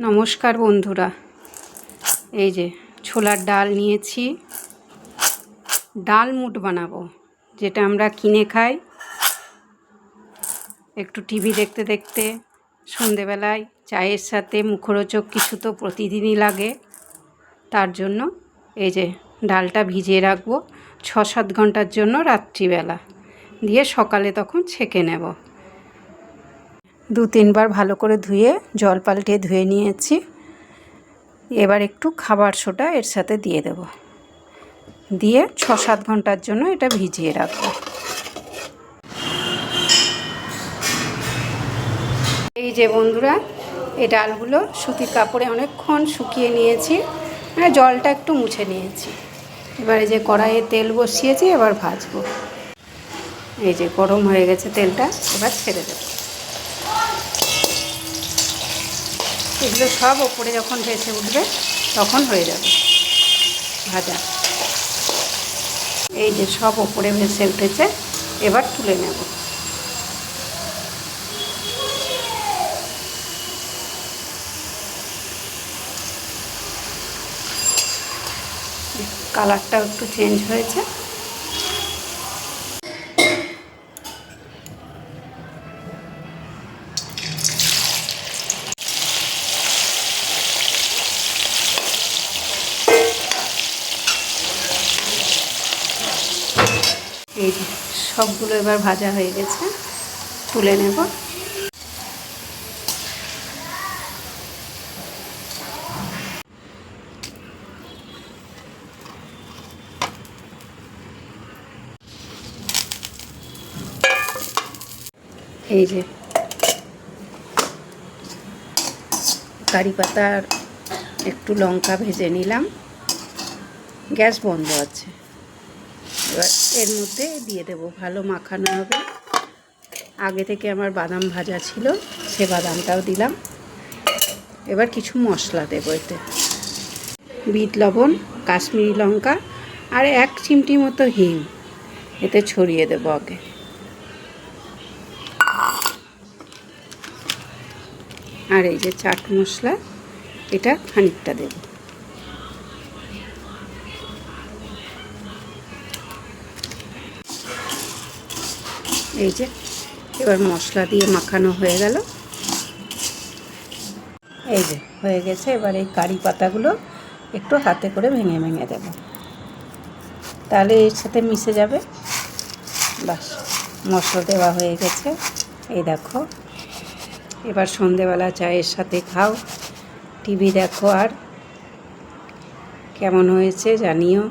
নমস্কার বন্ধুরা, এই যে ছোলার ডাল নিয়েছি। ডাল মুট বানাবো, যেটা আমরা কিনে খাই একটু টিভি দেখতে দেখতে, সন্ধেবেলায় চায়ের সাথে মুখরোচক কিছু তো প্রতিদিনই লাগে। তার জন্য এই যে ডালটা ভিজিয়ে রাখবো 6-7 ঘন্টার জন্য রাত্রিবেলা, দিয়ে সকালে তখন ছেঁকে নেব। 2-3 বার ভালো করে ধুয়ে জল পাল্টে ধুয়ে নিয়েছি। এবার একটু খাবার সোডা এর সাথে দিয়ে দেব, দিয়ে 6-7 ঘন্টার জন্য এটা ভিজিয়ে রাখবো। এই যে বন্ধুরা, এই ডালগুলো সুতির কাপড়ে অনেকক্ষণ শুকিয়ে নিয়েছি, জলটা একটু মুছে নিয়েছি। এবারে যে কড়াইয়ে তেল বসিয়েছি, এবার ভাজবো। এই যে গরম হয়ে গেছে তেলটা, এবার ছেড়ে দেব। এগুলো সব ওপরে যখন ভেসে উঠবে তখন হয়ে যাবে ভাজা। এই যে সব ওপরে ভেসে উঠেছে, এবার তুলে নেব। কালারটা একটু চেঞ্জ হয়েছে। এই যে সবগুলো এবার ভাজা হয়ে গেছে, তুলে নেব। এই যে কারি পাতার একটু লঙ্কা ভেজে নিলাম, গ্যাস বন্ধ আছে। এবার এর মধ্যে দিয়ে দেব, ভালো মাখানো হবে। আগে থেকে আমার বাদাম ভাজা ছিল, সে বাদামটাও দিলাম। এবার কিছু মশলা দেব এতে, বিট লবণ, কাশ্মীরি লঙ্কা আর 1 চিমটি মতো হিং এতে ছড়িয়ে দেব আগে। আর এই যে চাট মশলা, এটা খানিকটা দেব। এই যে এবার মশলা দিয়ে মাখানো হয়ে গেল। এই যে হয়ে গেছে। এবার এই কারি পাতাগুলো একটু হাতে করে ভেঙে ভেঙে দেব, তাহলে এর সাথে মিশে যাবে। বাস, মশলা দেওয়া হয়ে গেছে। এই দেখো, এবার সন্ধেবেলা চায়ের সাথে খাও, টিভি দেখো, আর কেমন হয়েছে জানিও।